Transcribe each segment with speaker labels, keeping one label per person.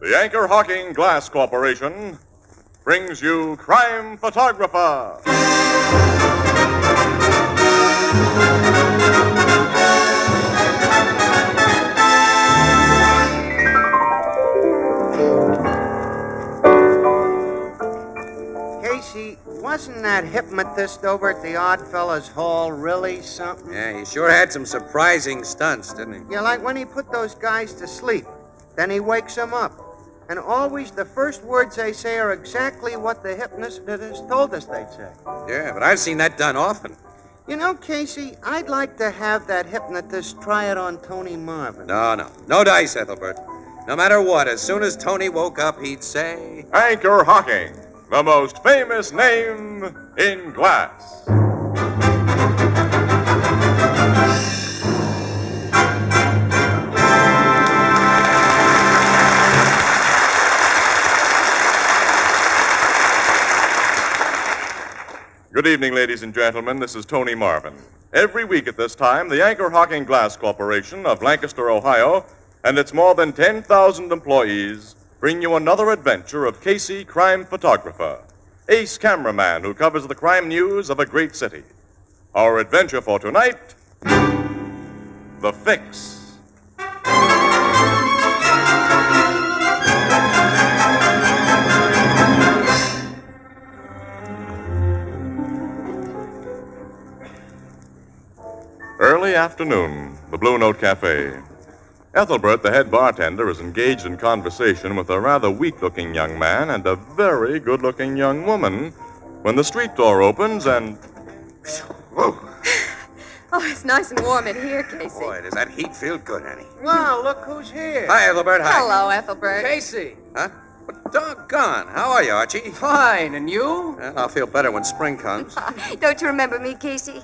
Speaker 1: The Anchor Hawking Glass Corporation brings you Crime Photographer.
Speaker 2: Casey, wasn't that hypnotist over at the Oddfellows Hall really something?
Speaker 3: Yeah, he sure had some surprising stunts, didn't he?
Speaker 2: Yeah, like when he put those guys to sleep. Then he wakes them up. And always the first words they say are exactly what the hypnotist told us they'd say.
Speaker 3: Yeah, but I've seen that done often.
Speaker 2: You know, Casey, I'd like to have that hypnotist try it on Tony Marvin.
Speaker 3: No. No dice, Ethelbert. No matter what, as soon as Tony woke up, he'd say...
Speaker 1: Anchor Hawking, the most famous name in glass. Good evening, ladies and gentlemen. This is Tony Marvin. Every week at this time, the Anchor Hawking Glass Corporation of Lancaster, Ohio, and its more than 10,000 employees bring you another adventure of Casey, crime photographer, ace cameraman who covers the crime news of a great city. Our adventure for tonight, The Fix. Early afternoon, the Blue Note Cafe. Ethelbert, the head bartender, is engaged in conversation with a rather weak-looking young man and a very good-looking young woman when the street door opens and... Whoa!
Speaker 4: Oh, it's nice and warm in here, Casey.
Speaker 3: Boy, does that heat feel good, Annie.
Speaker 2: Wow, look who's here.
Speaker 3: Hi, Ethelbert. Hi.
Speaker 4: Hello, Ethelbert.
Speaker 5: Casey.
Speaker 3: Huh? But doggone. How are you, Archie?
Speaker 5: Fine, and you?
Speaker 3: Well, I'll feel better when spring comes.
Speaker 4: Don't you remember me, Casey?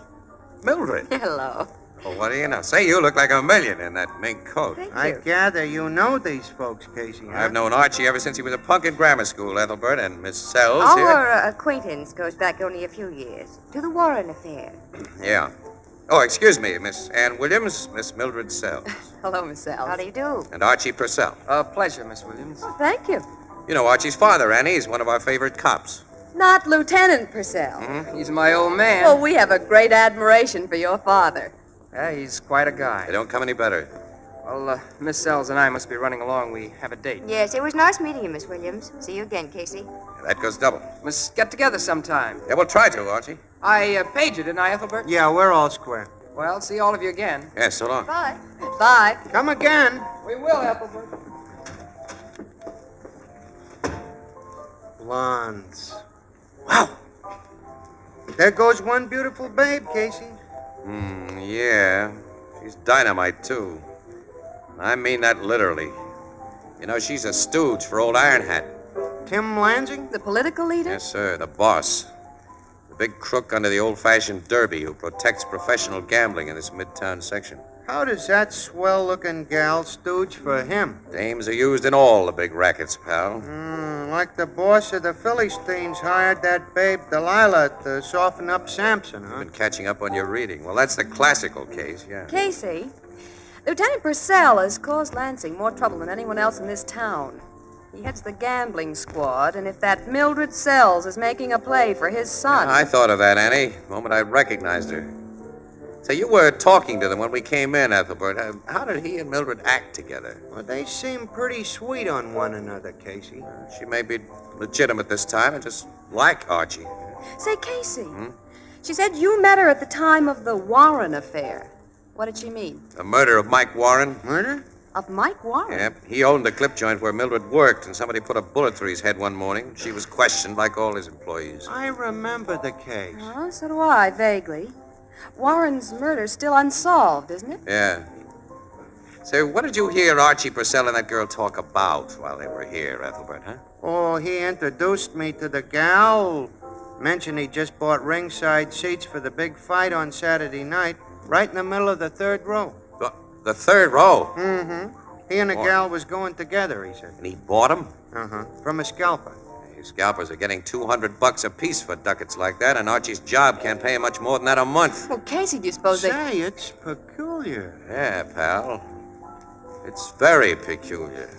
Speaker 3: Mildred.
Speaker 4: Hello.
Speaker 3: Well, what do you know? Say, you look like a million in that mink coat.
Speaker 4: Thank
Speaker 2: I
Speaker 4: you.
Speaker 2: gather you know these folks, Casey, huh?
Speaker 3: I've known Archie ever since he was a punk in grammar school, Ethelbert, and Miss Sells here.
Speaker 4: Our acquaintance goes back only a few years to the Warren affair.
Speaker 3: Yeah. Oh, excuse me, Miss Ann Williams, Miss Mildred Sells,
Speaker 4: Hello, Miss Sells. How do you do?
Speaker 3: and Archie Purcell.
Speaker 5: Pleasure, Miss Williams.
Speaker 4: Thank you.
Speaker 3: You know Archie's father, Annie. He's one of our favorite cops.
Speaker 4: Not Lieutenant Purcell.
Speaker 5: He's my old man.
Speaker 4: Well, we have a great admiration for your father.
Speaker 5: Yeah, he's quite a guy.
Speaker 3: They don't come any better.
Speaker 5: Well, Miss Sells and I must be running along. We have a date.
Speaker 4: Yes, it was nice meeting you, Miss Williams. See you again, Casey.
Speaker 3: That goes double.
Speaker 5: Must get together sometime.
Speaker 3: Yeah, we'll try to, Archie.
Speaker 5: I paid you, didn't I, Ethelbert?
Speaker 2: Yeah, we're all square.
Speaker 5: Well, see all of you again.
Speaker 3: Yeah, so long.
Speaker 4: Bye. Bye.
Speaker 2: Come again.
Speaker 5: We will, Ethelbert.
Speaker 2: Blondes. Wow. There goes one beautiful babe, Casey.
Speaker 3: Yeah. She's dynamite, too. I mean that literally. You know, she's a stooge for old Iron Hat.
Speaker 2: Tim Lansing?
Speaker 4: The political leader?
Speaker 3: Yes, sir, the boss. The big crook under the old-fashioned derby who protects professional gambling in this midtown section.
Speaker 2: How does that swell-looking gal stooge for him?
Speaker 3: Dames are used in all the big rackets, pal.
Speaker 2: Like the boss of the Philistines hired that babe Delilah to soften up Samson, huh?
Speaker 3: Been catching up on your reading. Well, that's the classical case, yeah.
Speaker 4: Casey, Lieutenant Purcell has caused Lansing more trouble than anyone else in this town. He heads the gambling squad, and if that Mildred Sells is making a play for his son...
Speaker 3: I thought of that, Annie, the moment I recognized her. Say, you were talking to them when we came in, Ethelbert. How did he and Mildred act together?
Speaker 2: Well, they seem pretty sweet on one another, Casey.
Speaker 3: She may be legitimate this time and just like Archie.
Speaker 4: Say, Casey, she said you met her at the time of the Warren affair. What did she mean?
Speaker 3: The murder of Mike Warren.
Speaker 2: Murder?
Speaker 4: Of Mike Warren?
Speaker 3: Yep, he owned the clip joint where Mildred worked, and somebody put a bullet through his head one morning. She was questioned like all his employees.
Speaker 2: I remember the case.
Speaker 4: Oh, so do I, vaguely. Warren's murder's still unsolved, isn't it?
Speaker 3: Yeah. Say, what did you hear Archie Purcell and that girl talk about while they were here, Ethelbert, huh?
Speaker 2: Oh, he introduced me to the gal. Mentioned he just bought ringside seats for the big fight on Saturday night, right in the middle of the third row.
Speaker 3: The third row?
Speaker 2: Mm-hmm. He and the
Speaker 3: Boy.
Speaker 2: gal was going together, he said.
Speaker 3: And he bought them?
Speaker 2: Uh-huh. From a scalper.
Speaker 3: Hey, scalpers are getting $200 apiece for ducats like that, and Archie's job can't pay him much more than that a month.
Speaker 4: Well, Casey, do you suppose they...
Speaker 2: Say, it's peculiar.
Speaker 3: Yeah, pal. It's very peculiar.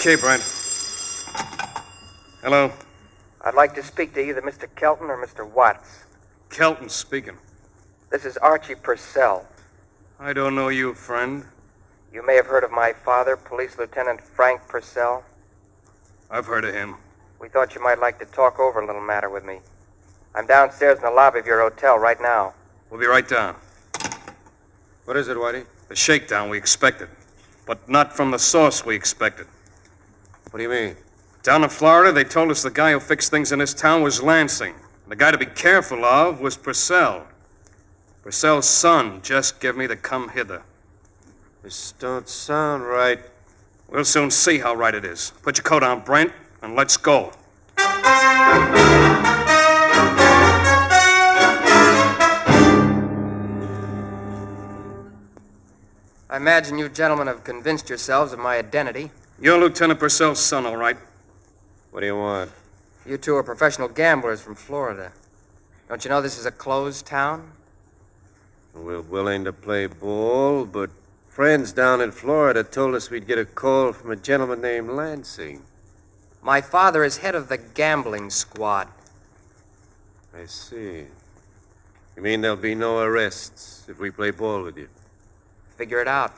Speaker 6: Okay, Brent. Hello.
Speaker 5: I'd like to speak to either Mr. Kelton or Mr. Watts.
Speaker 6: Kelton speaking.
Speaker 5: This is Archie Purcell.
Speaker 6: I don't know you, friend.
Speaker 5: You may have heard of my father, Police Lieutenant Frank Purcell.
Speaker 6: I've heard of him.
Speaker 5: We thought you might like to talk over a little matter with me. I'm downstairs in the lobby of your hotel right now.
Speaker 6: We'll be right down.
Speaker 2: What is it, Whitey?
Speaker 6: The shakedown we expected, but not from the source we expected.
Speaker 2: What do you mean?
Speaker 6: Down in Florida, they told us the guy who fixed things in this town was Lansing. The guy to be careful of was Purcell. Purcell's son just gave me the come hither.
Speaker 2: This don't sound right.
Speaker 6: We'll soon see how right it is. Put your coat on, Brent, and let's go.
Speaker 5: I imagine you gentlemen have convinced yourselves of my identity.
Speaker 6: You're Lieutenant Purcell's son, all right?
Speaker 2: What do you want?
Speaker 5: You two are professional gamblers from Florida. Don't you know this is a closed town?
Speaker 2: We're willing to play ball, but friends down in Florida told us we'd get a call from a gentleman named Lansing.
Speaker 5: My father is head of the gambling squad.
Speaker 2: I see. You mean there'll be no arrests if we play ball with you?
Speaker 5: Figure it out.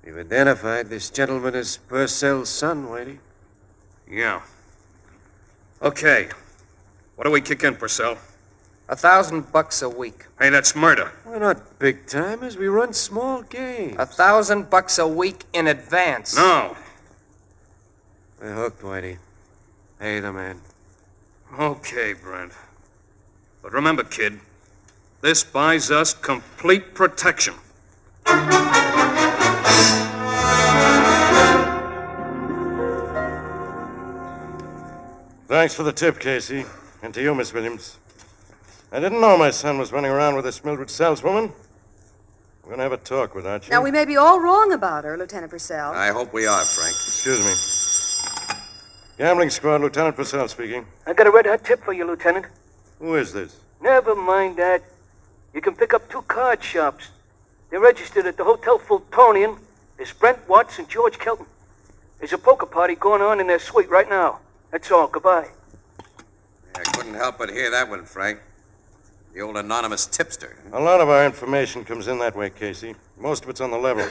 Speaker 2: You've identified this gentleman as Purcell's son, Whitey.
Speaker 6: Yeah. Okay. What do we kick in, Purcell?
Speaker 5: $1,000 a week.
Speaker 6: Hey, that's murder.
Speaker 2: We're not big timers. We run small games.
Speaker 5: $1,000 a week in advance.
Speaker 6: No.
Speaker 2: We're hooked, Whitey. Hey, the man.
Speaker 6: Okay, Brent. But remember, kid, this buys us complete protection.
Speaker 7: Thanks for the tip, Casey. And to you, Miss Williams. I didn't know my son was running around with this Mildred saleswoman. I'm going to have a talk with Archie.
Speaker 4: Now, we may be all wrong about her, Lieutenant Purcell.
Speaker 3: I hope we are, Frank.
Speaker 7: Excuse me. Gambling squad, Lieutenant Purcell speaking.
Speaker 8: I got a red-hot tip for you, Lieutenant.
Speaker 7: Who is this?
Speaker 8: Never mind that. You can pick up 2 card shops. They're registered at the Hotel Fultonian. There's Brent Watts and George Kelton. There's a poker party going on in their suite right now. That's all. Goodbye.
Speaker 3: I couldn't help but hear that one, Frank. The old anonymous tipster.
Speaker 7: A lot of our information comes in that way, Casey. Most of it's on the level.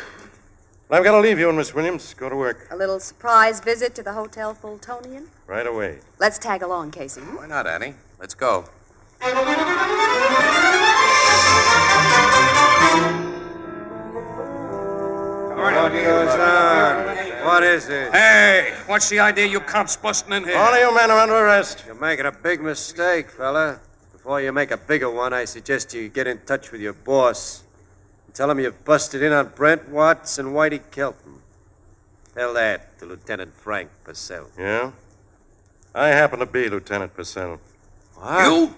Speaker 7: But I've got to leave you and Miss Williams. Go to work.
Speaker 4: A little surprise visit to the Hotel Fultonian?
Speaker 7: Right away.
Speaker 4: Let's tag along, Casey.
Speaker 3: Why not, Annie? Let's go.
Speaker 2: What goes on? What is this?
Speaker 6: Hey, what's the idea you cops busting in here?
Speaker 7: All of you men are under arrest.
Speaker 2: You're making a big mistake, fella. Before you make a bigger one, I suggest you get in touch with your boss. And tell him you've busted in on Brent Watts and Whitey Kelton. Tell that to Lieutenant Frank Purcell.
Speaker 7: Yeah? I happen to be Lieutenant Purcell.
Speaker 2: What?
Speaker 3: You?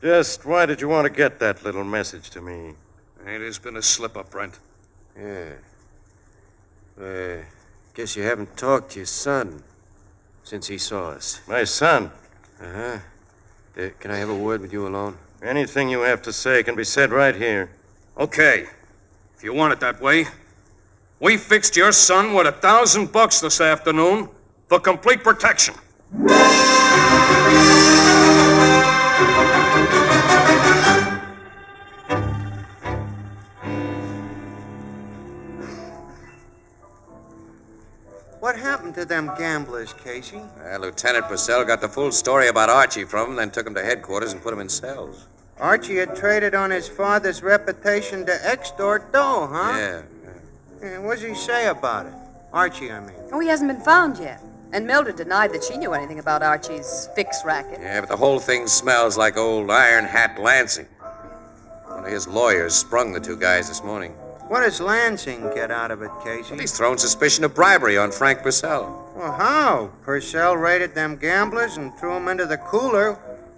Speaker 7: Just why did you want to get that little message to me?
Speaker 6: Hey, there's been a slip-up, Brent.
Speaker 2: Yeah. Guess you haven't talked to your son since he saw us.
Speaker 7: My son.
Speaker 2: Uh-huh. Can I have a word with you alone?
Speaker 7: Anything you have to say can be said right here.
Speaker 6: Okay, if you want it that way. We fixed your son with $1,000 this afternoon for complete protection.
Speaker 2: What happened to them gamblers, Casey?
Speaker 3: Lieutenant Purcell got the full story about Archie from him, then took him to headquarters and put him in cells.
Speaker 2: Archie had traded on his father's reputation to extort dough, huh?
Speaker 3: Yeah.
Speaker 2: Yeah, what does he say about it? Archie, I mean.
Speaker 4: Oh, he hasn't been found yet. And Mildred denied that she knew anything about Archie's fix racket.
Speaker 3: Yeah, but the whole thing smells like old Iron Hat Lansing. One of his lawyers sprung the 2 guys this morning.
Speaker 2: What does Lansing get out of it, Casey?
Speaker 3: He's thrown suspicion of bribery on Frank Purcell.
Speaker 2: Well, how? Purcell raided them gamblers and threw them into the cooler,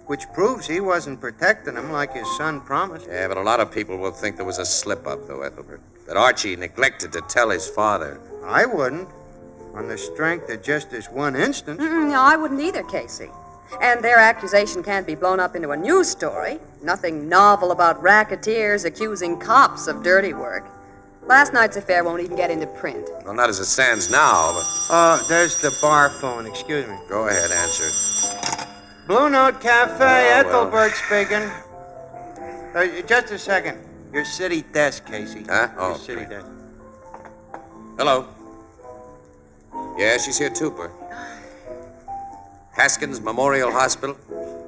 Speaker 2: which proves he wasn't protecting them like his son promised.
Speaker 3: Yeah, but a lot of people will think there was a slip-up, though, Ethelbert. That Archie neglected to tell his father.
Speaker 2: I wouldn't, on the strength of just this one instance.
Speaker 4: No, I wouldn't either, Casey. And their accusation can't be blown up into a news story. Nothing novel about racketeers accusing cops of dirty work. Last night's affair won't even get into print.
Speaker 3: Well, not as it stands now, but
Speaker 9: Oh, there's the bar phone. Excuse me.
Speaker 3: go ahead, answer it.
Speaker 9: Blue Note Cafe,
Speaker 3: Oh, well.
Speaker 9: Ethelbert speaking. Just a second. Your city desk, Casey.
Speaker 3: Huh?
Speaker 9: Your
Speaker 3: Oh,
Speaker 9: city
Speaker 3: okay.
Speaker 9: desk.
Speaker 3: Hello. Yeah, she's here too, Bert. Haskins Memorial Hospital.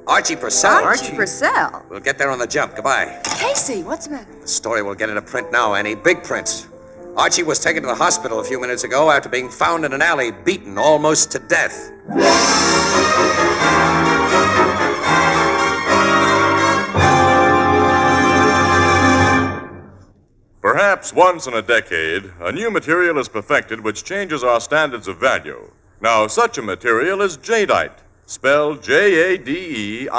Speaker 3: Archie Purcell.
Speaker 4: Archie Purcell?
Speaker 3: We'll get there on the jump. Goodbye.
Speaker 4: Casey, what's the matter?
Speaker 3: The story will get into print now, Annie. Big prints. Archie was taken to the hospital a few minutes ago after being found in an alley, beaten almost to death.
Speaker 1: Perhaps once in a decade, a new material is perfected which changes our standards of value. Now, such a material is jadeite, spelled Jadeite,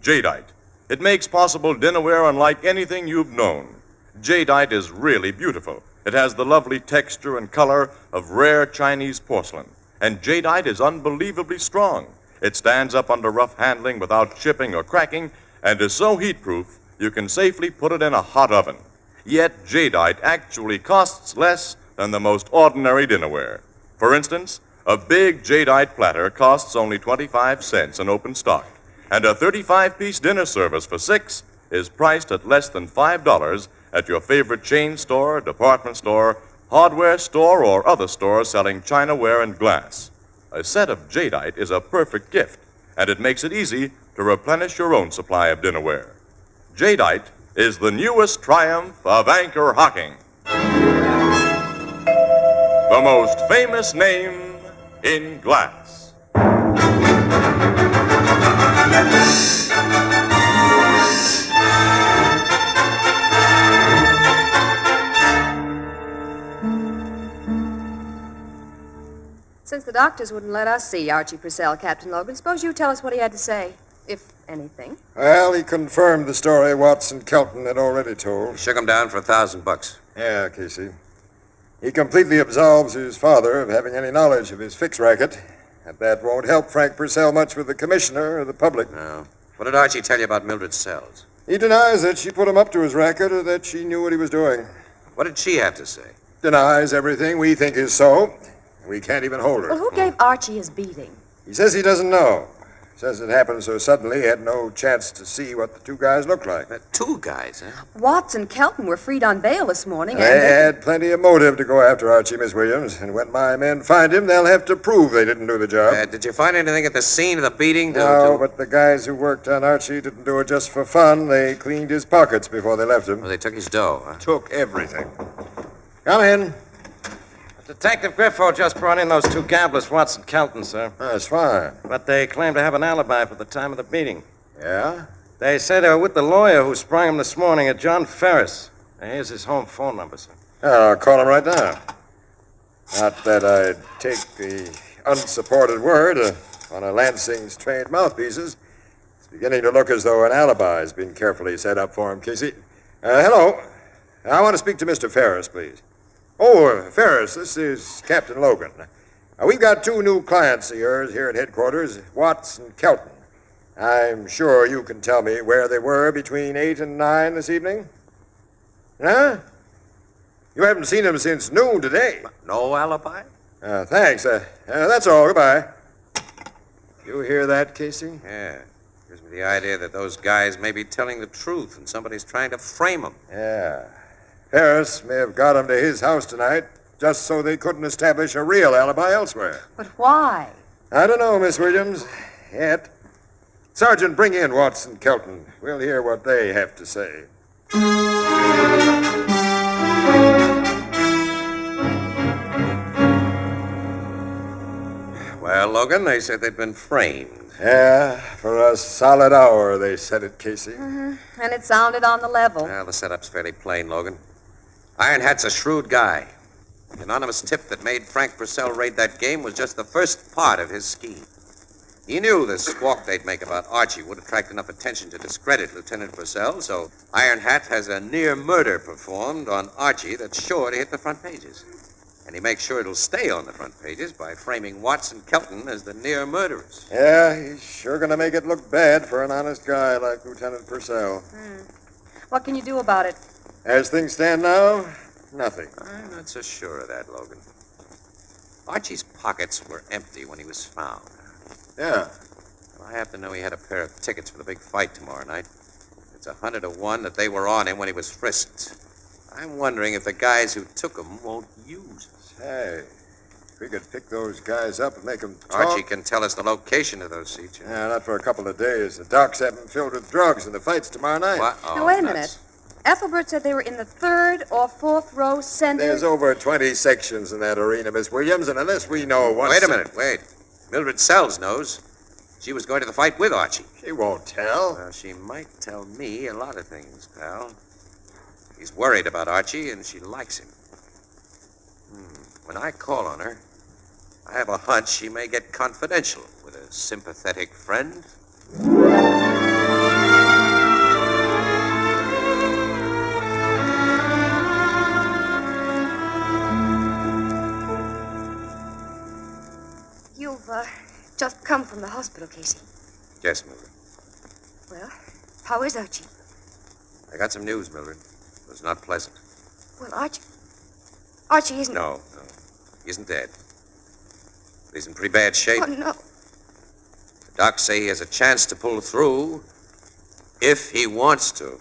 Speaker 1: jadeite. It makes possible dinnerware unlike anything you've known. Jadeite is really beautiful. It has the lovely texture and color of rare Chinese porcelain. And jadeite is unbelievably strong. It stands up under rough handling without chipping or cracking and is so heat-proof you can safely put it in a hot oven. Yet jadeite actually costs less than the most ordinary dinnerware. For instance, a big jadeite platter costs only 25 cents in open stock, and a 35-piece dinner service for $6 is priced at less than $5 at your favorite chain store, department store, hardware store, or other store selling chinaware and glass. A set of jadeite is a perfect gift, and it makes it easy to replenish your own supply of dinnerware. Jadeite is the newest triumph of anchor hocking. The most famous name in glass.
Speaker 4: Since the doctors wouldn't let us see Archie Purcell, Captain Logan, suppose you tell us what he had to say, if anything.
Speaker 10: Well, he confirmed the story Watson Kelton had already told.
Speaker 3: Shook him down for $1,000.
Speaker 10: Yeah, Casey. He completely absolves his father of having any knowledge of his fix racket. And that won't help Frank Purcell much with the commissioner or the public.
Speaker 3: No. What did Archie tell you about Mildred Sells?
Speaker 10: He denies that she put him up to his racket or that she knew what he was doing.
Speaker 3: What did she have to say?
Speaker 10: Denies everything we think is so. We can't even hold her.
Speaker 4: Well, who gave Archie his beating?
Speaker 10: He says he doesn't know. Says it happened so suddenly he had no chance to see what the two guys looked like.
Speaker 3: Two guys, huh?
Speaker 4: Watts and Kelton were freed on bail this morning,
Speaker 10: They
Speaker 4: and
Speaker 10: had plenty of motive to go after Archie, Miss Williams. And when my men find him, they'll have to prove they didn't do the job.
Speaker 3: Did you find anything at the scene of the beating?
Speaker 10: No, but the guys who worked on Archie didn't do it just for fun. They cleaned his pockets before they left him.
Speaker 3: Well, they took his dough, huh?
Speaker 10: Took everything. Come in.
Speaker 7: Detective Griffo just brought in those two gamblers, Watson Kelton, sir.
Speaker 10: That's fine.
Speaker 7: But they claim to have an alibi for the time of the beating.
Speaker 10: Yeah?
Speaker 7: They say they were with the lawyer who sprung him this morning at John Ferris. And here's his home phone number, sir.
Speaker 10: I'll call him right now. Not that I'd take the unsupported word of one of Lansing's trained mouthpieces. It's beginning to look as though an alibi's been carefully set up for him, Casey. Hello. I want to speak to Mr. Ferris, please. Oh, Ferris, this is Captain Logan. We've got two new clients of yours here at headquarters, Watts and Kelton. I'm sure you can tell me where they were between 8 and 9 this evening. Huh? You haven't seen them since noon today.
Speaker 3: No alibi?
Speaker 10: Thanks. That's all. Goodbye. You hear that, Casey?
Speaker 3: Yeah. Gives me the idea that those guys may be telling the truth and somebody's trying to frame them.
Speaker 10: Yeah. Ferris may have got him to his house tonight just so they couldn't establish a real alibi elsewhere.
Speaker 4: but why?
Speaker 10: I don't know, Miss Williams. Yet. Sergeant, bring in Watson Kelton. We'll hear what they have to say.
Speaker 3: Well, Logan, they said they'd been framed.
Speaker 10: Yeah, for a solid hour, they said it, Casey.
Speaker 4: And it sounded on the level.
Speaker 3: Well, the setup's fairly plain, Logan. Iron Hat's a shrewd guy. The anonymous tip that made Frank Purcell raid that game was just the first part of his scheme. He knew the squawk they'd make about Archie would attract enough attention to discredit Lieutenant Purcell, so Iron Hat has a near murder performed on Archie that's sure to hit the front pages. And he makes sure it'll stay on the front pages by framing Watts and Kelton as the near murderers.
Speaker 10: Yeah, he's sure going to make it look bad for an honest guy like Lieutenant Purcell.
Speaker 4: What can you do about it?
Speaker 10: As things stand now, Nothing.
Speaker 3: I'm not so sure of that, Logan. Archie's pockets were empty when he was found.
Speaker 10: Yeah.
Speaker 3: And I happen to know he had a pair of tickets for the big fight tomorrow night. It's 100 to 1 that they were on him when he was frisked. I'm wondering if the guys who took them won't use it.
Speaker 10: Hey, if we could pick those guys up and make them talk.
Speaker 3: Archie can tell us the location of those seats.
Speaker 10: Yeah, not for a couple of days. The docks have them filled with drugs, and the fight's tomorrow night.
Speaker 3: What? Oh,
Speaker 4: Now, wait a
Speaker 3: nuts.
Speaker 4: minute. Ethelbert said they were in the 3rd or 4th row center.
Speaker 10: There's over 20 sections in that arena, Miss Williams, and unless we know what...
Speaker 3: Wait a minute, wait. Mildred Sells knows. She was going to the fight with Archie.
Speaker 10: She won't tell.
Speaker 3: Well, she might tell me a lot of things, pal. She's worried about Archie, and she likes him. When I call on her, I have a hunch she may get confidential with a sympathetic friend.
Speaker 4: You've just come from the hospital, Casey.
Speaker 3: Yes, Mildred.
Speaker 4: Well, how is Archie?
Speaker 3: I got some news, Mildred. It was not pleasant.
Speaker 4: Well, Archie isn't...
Speaker 3: No. He isn't dead. But he's in pretty bad shape.
Speaker 4: Oh, no.
Speaker 3: The docs say he has a chance to pull through if he wants to.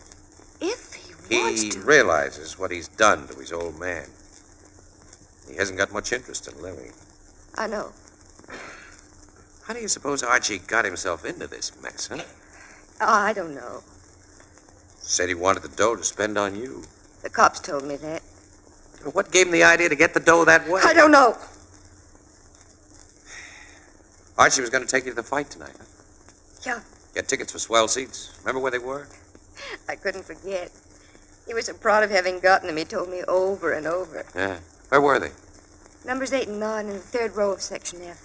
Speaker 4: If he wants
Speaker 3: He
Speaker 4: to.
Speaker 3: realizes what he's done to his old man. He hasn't got much interest in living.
Speaker 4: I know.
Speaker 3: How do you suppose Archie got himself into this mess, huh?
Speaker 4: I don't know.
Speaker 3: Said he wanted the dough to spend on you.
Speaker 4: The cops told me that.
Speaker 3: What gave him the idea to get the dough that way?
Speaker 4: I don't know.
Speaker 3: Archie was going to take you to the fight tonight, huh?
Speaker 4: Yeah,
Speaker 3: Get tickets for swell seats. Remember where they were?
Speaker 4: I couldn't forget. He was so proud of having gotten them, he told me over and over.
Speaker 3: Yeah. Where were they?
Speaker 4: Numbers 8 and 9 in the 3rd row of Section F.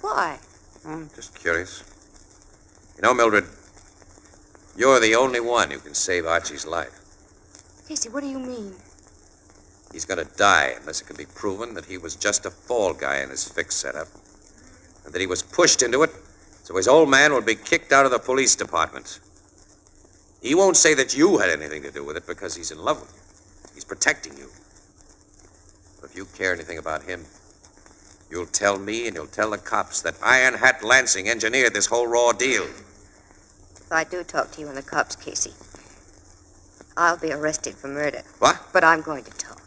Speaker 4: Why?
Speaker 3: Just curious. You know, Mildred, you're the only one who can save Archie's life.
Speaker 4: Casey, what do you mean?
Speaker 3: He's going to die unless it can be proven that he was just a fall guy in this fix setup, and that he was pushed into it so his old man would be kicked out of the police department. He won't say that you had anything to do with it because he's in love with you. He's protecting you. But if you care anything about him, you'll tell me and you'll tell the cops that Iron Hat Lansing engineered this whole raw deal.
Speaker 4: If I do talk to you and the cops, Casey, I'll be arrested for murder.
Speaker 3: What?
Speaker 4: But I'm going to talk.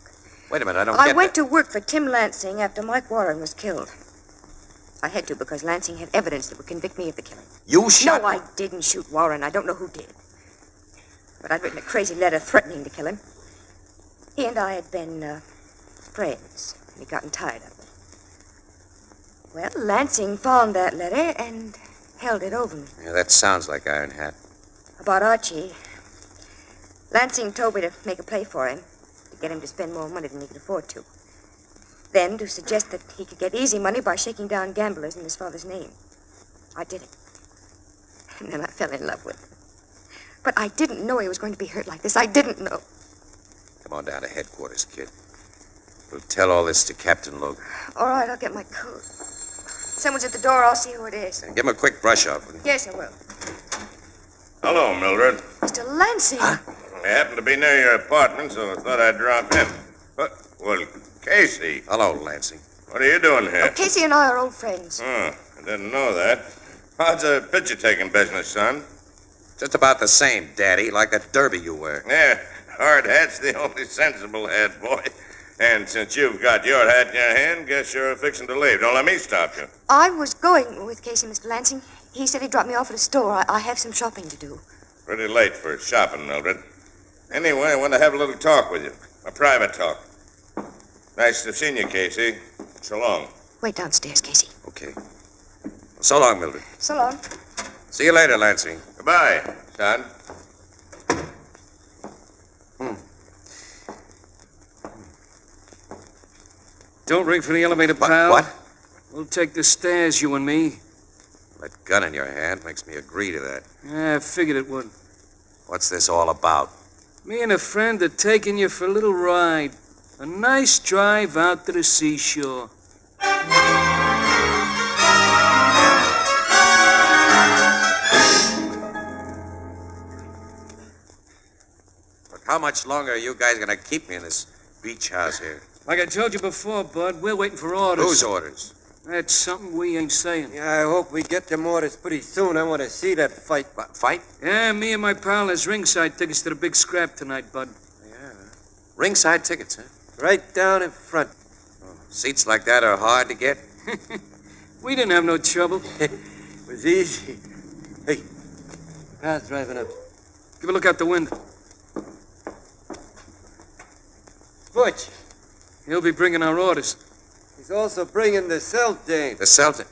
Speaker 3: Wait a minute, I don't
Speaker 4: I
Speaker 3: get
Speaker 4: went
Speaker 3: that.
Speaker 4: to work for Tim Lansing after Mike Warren was killed. I had to because Lansing had evidence that would convict me of the killing.
Speaker 3: You shot...
Speaker 4: No, I didn't shoot Warren. I don't know who did. But I'd written a crazy letter threatening to kill him. He and I had been friends, and he'd gotten tired of it. Well, Lansing found that letter and held it over me.
Speaker 3: Yeah, that sounds like Iron Hat.
Speaker 4: About Archie, Lansing told me to make a play for him, to get him to spend more money than he could afford to. Then to suggest that he could get easy money by shaking down gamblers in his father's name. I did it. And then I fell in love with him. But I didn't know he was going to be hurt like this. I didn't know.
Speaker 3: Come on down to headquarters, kid. We'll tell all this to Captain Logan.
Speaker 4: All right, I'll get my coat. Someone's at the door. I'll see who it is.
Speaker 3: And give him a quick brush off. Will you?
Speaker 4: Yes, I will.
Speaker 1: Hello, Mildred.
Speaker 4: Mr. Lansing.
Speaker 1: I happened to be near your apartment, so I thought I'd drop in. But, well, Casey,
Speaker 3: Hello, Lansing.
Speaker 1: what are you doing here?
Speaker 4: Casey and I are old friends.
Speaker 1: Oh, I didn't know that. How's the picture-taking business, son?
Speaker 3: Just about the same, Daddy, like that derby you wear.
Speaker 1: Yeah, hard hat's the only sensible hat, boy. And since you've got your hat in your hand, guess you're fixing to leave. Don't let me stop you.
Speaker 4: I was going with Casey, Mr. Lansing. He said he'd drop me off at a store. I have some shopping to do.
Speaker 1: Pretty late for shopping, Mildred. Anyway, I want to have a little talk with you. A private talk. Nice to have seen you, Casey. So long.
Speaker 4: Wait downstairs, Casey.
Speaker 3: Okay. So long, Mildred.
Speaker 4: So long.
Speaker 3: See you later, Lansing.
Speaker 1: Goodbye, son.
Speaker 6: Don't ring for the elevator, pal.
Speaker 3: What?
Speaker 6: We'll take the stairs, you and me.
Speaker 3: That gun in your hand makes me agree to that.
Speaker 6: Yeah, I figured it would.
Speaker 3: What's this all about?
Speaker 6: Me and a friend are taking you for a little ride. A nice drive out to the seashore.
Speaker 3: Look, how how much longer are you guys going to keep me in this beach house here?
Speaker 8: Like I told you before, Bud, we're waiting for orders.
Speaker 3: Whose orders?
Speaker 8: That's something we ain't saying.
Speaker 2: Yeah, I hope we get them orders pretty soon. I want to see that fight.
Speaker 3: Fight?
Speaker 8: Yeah, me and my pal has ringside tickets to the big scrap tonight, Bud.
Speaker 3: Yeah. Ringside tickets, huh?
Speaker 2: Right down in front.
Speaker 3: Seats like that are hard to get.
Speaker 8: We didn't have no trouble.
Speaker 2: It was easy. Hey, car's driving up.
Speaker 8: Give a look out the window.
Speaker 2: Butch,
Speaker 8: He'll be bringing our orders.
Speaker 2: he's also bringing the cell dame.
Speaker 3: The Celtic.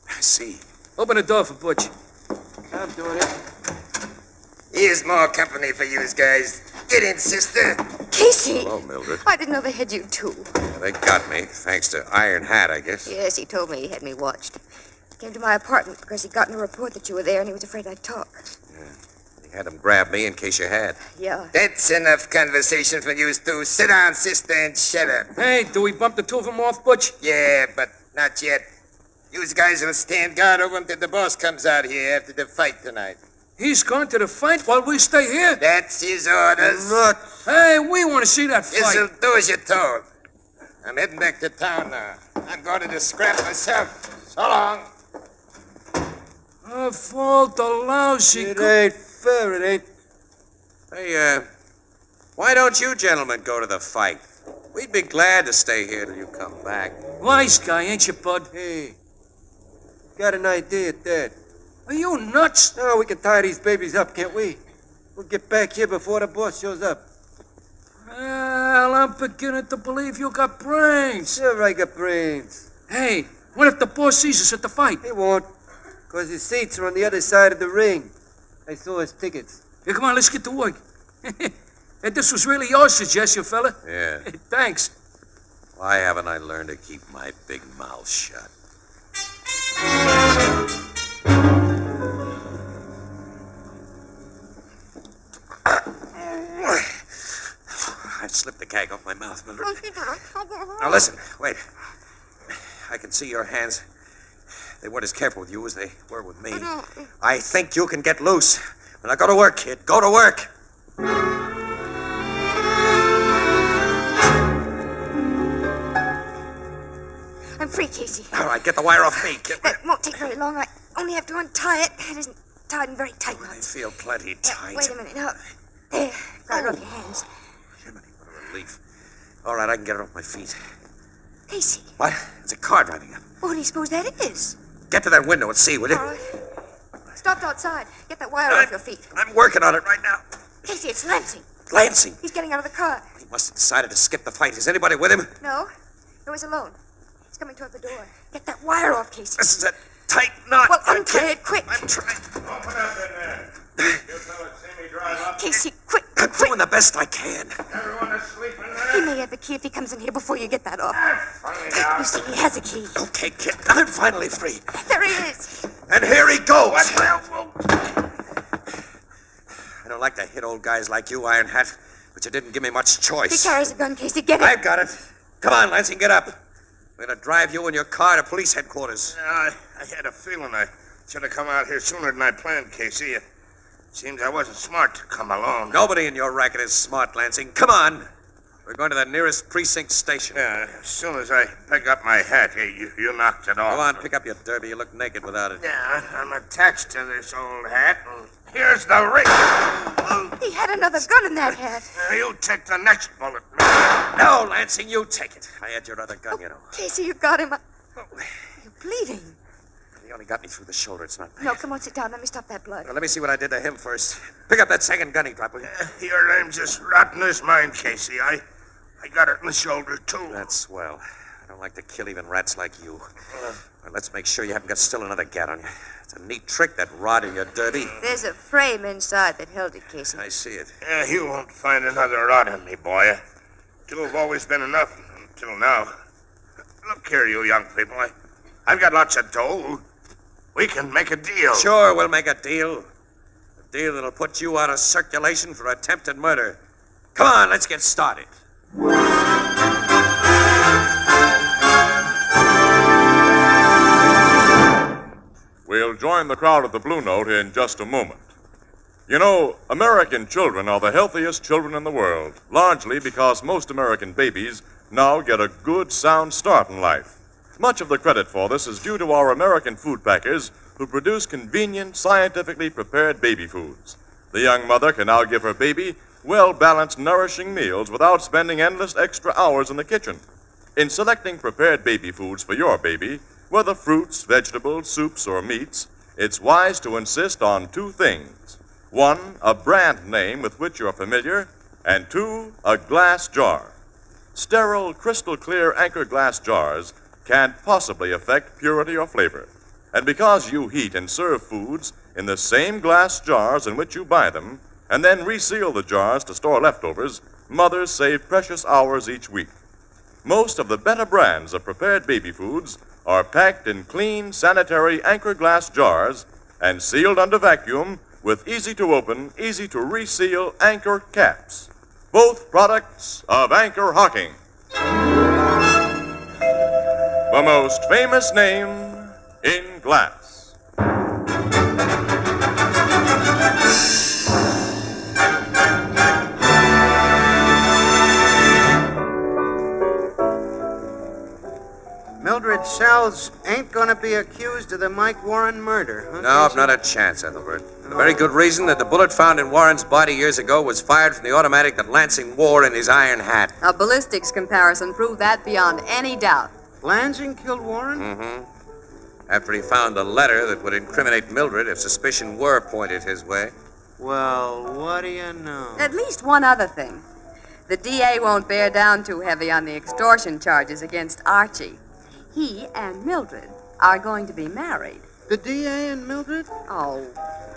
Speaker 3: I see.
Speaker 8: Open the door for Butch.
Speaker 2: I'm doing it.
Speaker 11: Here's more company for you guys. Get in, sister.
Speaker 4: Casey!
Speaker 3: Hello, Mildred.
Speaker 4: I didn't know they had you, too.
Speaker 3: Yeah, they got me, thanks to Iron Hat, I guess.
Speaker 4: Yes, he told me he had me watched. Came to my apartment because he'd gotten a report that you were there and he was afraid I'd talk.
Speaker 3: He had them grab me in case you had.
Speaker 4: Yeah.
Speaker 11: That's enough conversation for you two. Sit down, sister, and shut up.
Speaker 8: Hey, do we bump the two of them off, Butch?
Speaker 11: Yeah, but not yet. You guys will stand guard over until the boss comes out here after the fight tonight.
Speaker 8: He's going to the fight while we stay here?
Speaker 11: That's his orders.
Speaker 2: Look,
Speaker 8: Hey, we want to see that fight.
Speaker 11: This'll do as you're told. I'm heading back to town now. I'm going to the scrap myself. So long.
Speaker 8: Fault the lousy.
Speaker 2: it ain't fair, it ain't.
Speaker 3: Hey, why don't you gentlemen go to the fight? We'd be glad to stay here till you come back.
Speaker 8: Wise guy, ain't you, Bud?
Speaker 2: Hey, got an idea at that.
Speaker 8: Are you nuts?
Speaker 2: No, we can tie these babies up, can't we? We'll get back here before the boss shows up.
Speaker 8: Well, I'm beginning to believe you got brains.
Speaker 2: Sure, I got brains.
Speaker 8: Hey, what if the boss sees us at the fight?
Speaker 2: He won't, because his seats are on the other side of the ring. I saw his tickets.
Speaker 8: Hey, come on, let's get to work. Hey, this was really your suggestion, fella.
Speaker 3: Yeah.
Speaker 8: Hey, thanks.
Speaker 3: Why haven't I learned to keep my big mouth shut? I slipped the gag off my mouth, Mildred. Now listen, wait. I can see your hands. They weren't as careful with you as they were with me. I think you can get loose. Now go to work, kid. Go to work.
Speaker 4: I'm free, Casey.
Speaker 3: All right, get the wire off me.
Speaker 4: That won't take very long. I only have to untie it. It isn't tied in very tight
Speaker 3: I
Speaker 4: knots.
Speaker 3: feel plenty tight.
Speaker 4: Wait a minute. Now, there. Got it off your hands.
Speaker 3: Jiminy, what a relief. All right, I can get it off my feet.
Speaker 4: Casey,
Speaker 3: What? It's a car driving up.
Speaker 4: what do you suppose that is?
Speaker 3: Get to that window and see, will you?
Speaker 4: All right. Stopped outside. Get that wire off your feet.
Speaker 3: I'm working on it right now.
Speaker 4: Casey, it's Lansing.
Speaker 3: Lansing.
Speaker 4: He's getting out of the car.
Speaker 3: He must have decided to skip the fight. Is anybody with him?
Speaker 4: No, he was alone. He's coming toward the door. Get that wire off, Casey.
Speaker 3: This is a tight knot.
Speaker 4: Well, untie it quick.
Speaker 3: I'm trying.
Speaker 1: Open up in there. You fellas see me drive up?
Speaker 4: Casey, quick,
Speaker 3: I'm
Speaker 4: quick.
Speaker 3: doing the best I can.
Speaker 1: Everyone asleep in
Speaker 4: He
Speaker 1: there?
Speaker 4: may have the key if he comes in here before you get that off.
Speaker 1: Find out.
Speaker 4: You see, he has a key.
Speaker 3: Okay, kid. I'm finally free.
Speaker 4: There he is.
Speaker 3: And here he goes.
Speaker 1: What the hell?
Speaker 3: I don't like to hit old guys like you, Iron Hat, but you didn't give me much
Speaker 4: He
Speaker 3: choice.
Speaker 4: carries a gun, Casey. Get it.
Speaker 3: I've got it. Come on, Lansing, get up. We're going to drive you in your car to police headquarters.
Speaker 11: I had a feeling I should have come out here sooner than I planned, Casey. It seems I wasn't smart to come alone.
Speaker 3: Nobody in your racket is smart, Lansing. Come on. We're going to the nearest precinct station.
Speaker 11: Yeah, as soon as I pick up my hat, you knocked it off.
Speaker 3: Go on, pick up your derby. You look naked without it.
Speaker 11: Yeah, I'm attached to this old hat, and here's the ring.
Speaker 4: He had another gun in that hat.
Speaker 11: You take the next bullet.
Speaker 3: No, Lansing, you take it. I had your other gun, you know.
Speaker 4: Casey, you got him. You're bleeding.
Speaker 3: He only got me through the shoulder. It's not bad.
Speaker 4: No, come on, sit down. Let me stop that blood.
Speaker 3: Well, let me see what I did to him first. Pick up that second gun he dropped, will you?
Speaker 11: Your name's as rotten as mine, Casey. I got it in the shoulder, too.
Speaker 3: That's swell. I don't like to kill even rats like you. Well, let's make sure you haven't got still another gat on you. It's a neat trick, that rod in your derby.
Speaker 4: There's a frame inside that held it, Casey.
Speaker 3: I see it.
Speaker 11: Yeah, you won't find another rod in me, boy. Two have always been enough until now. Look here, you young people. I've got lots of dough. We can make a deal.
Speaker 3: Sure, we'll make a deal. A deal that'll put you out of circulation for attempted murder. Come on, let's get started.
Speaker 1: We'll join the crowd at the Blue Note in just a moment. You know, American children are the healthiest children in the world, largely because most American babies now get a good, sound start in life. Much of the credit for this is due to our American food packers who produce convenient, scientifically prepared baby foods. The young mother can now give her baby well-balanced, nourishing meals without spending endless extra hours in the kitchen. In selecting prepared baby foods for your baby, whether fruits, vegetables, soups, or meats, it's wise to insist on two things. One, a brand name with which you're familiar, and two, a glass jar. Sterile, crystal-clear Anchor glass jars can't possibly affect purity or flavor. And because you heat and serve foods in the same glass jars in which you buy them, and then reseal the jars to store leftovers, mothers save precious hours each week. Most of the better brands of prepared baby foods are packed in clean, sanitary Anchor glass jars and sealed under vacuum with easy-to-open, easy-to-reseal Anchor caps. Both products of Anchor Hocking. The most famous name in glass.
Speaker 9: Mildred Sells ain't gonna be accused of the Mike Warren murder, huh?
Speaker 3: No,
Speaker 9: Casey?
Speaker 3: not a chance, Ethelbert. The very good reason that the bullet found in Warren's body years ago was fired from the automatic that Lansing wore in his iron hat.
Speaker 12: A ballistics comparison proved that beyond any doubt.
Speaker 9: Lansing killed Warren?
Speaker 3: Mm-hmm. After he found a letter that would incriminate Mildred if suspicion were pointed his way.
Speaker 9: Well, what do you know?
Speaker 12: At least one other thing. The DA won't bear down too heavy on the extortion charges against Archie. He and Mildred are going to be married.
Speaker 9: The DA and Mildred?
Speaker 12: Oh.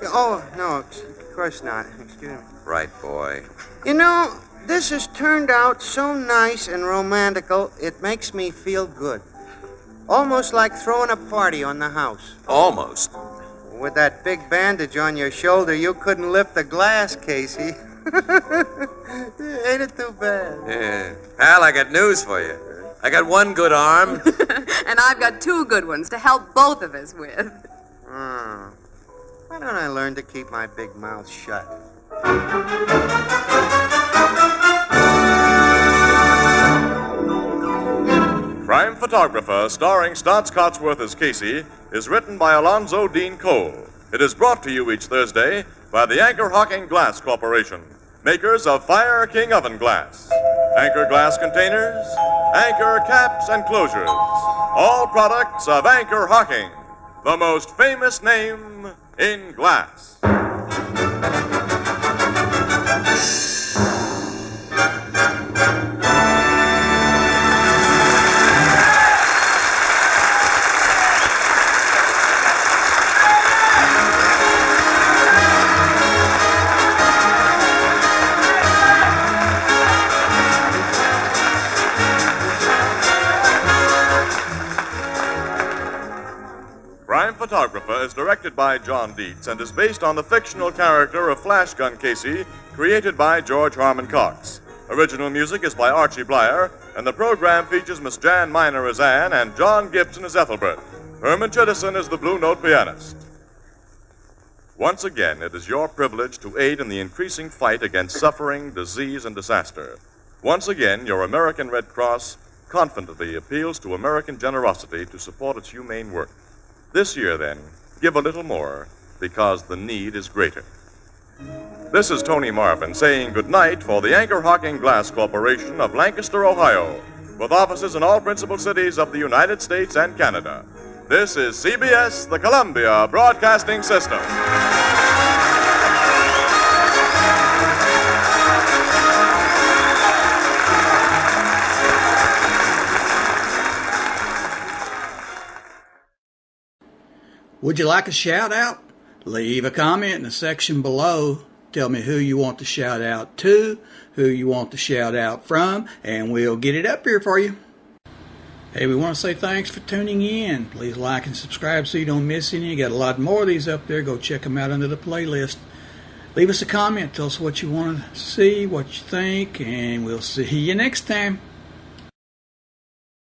Speaker 9: Oh, no, of course not. Excuse me.
Speaker 3: Right, boy.
Speaker 9: You know, this has turned out so nice and romantical, it makes me feel good. Almost like throwing a party on the house.
Speaker 3: Almost.
Speaker 9: With that big bandage on your shoulder, you couldn't lift the glass, Casey. Ain't it too bad?
Speaker 3: Yeah. Al, I got news for you. I got one good arm.
Speaker 12: And I've got two good ones to help both of us with.
Speaker 9: Why don't I learn to keep my big mouth shut?
Speaker 1: Crime Photographer, starring Staats Cotsworth as Casey, is written by Alonzo Dean Cole. It is brought to you each Thursday by the Anchor Hocking Glass Corporation, makers of Fire King Oven Glass, Anchor Glass Containers, Anchor Caps and Closures, all products of Anchor Hocking, the most famous name in glass. Crime Photographer is directed by John Dietz and is based on the fictional character of Flash Gun Casey, created by George Harmon Cox. Original music is by Archie Blyer, and the program features Miss Jan Miner as Anne and John Gibson as Ethelbert. Herman Chittison is the Blue Note pianist. Once again, it is your privilege to aid in the increasing fight against suffering, disease, and disaster. Once again, your American Red Cross confidently appeals to American generosity to support its humane work. This year, then, give a little more, because the need is greater. This is Tony Marvin saying goodnight for the Anchor Hocking Glass Corporation of Lancaster, Ohio, with offices in all principal cities of the United States and Canada. This is CBS, the Columbia Broadcasting System.
Speaker 13: Would you like a shout out? Leave a comment in the section below. Tell me who you want to shout out to, who you want to shout out from, and we'll get it up here for you. Hey, we want to say thanks for tuning in. Please like and subscribe so you don't miss any. You got a lot more of these up there. Go check them out under the playlist. Leave us a comment. Tell us what you want to see, what you think, and we'll see you next time.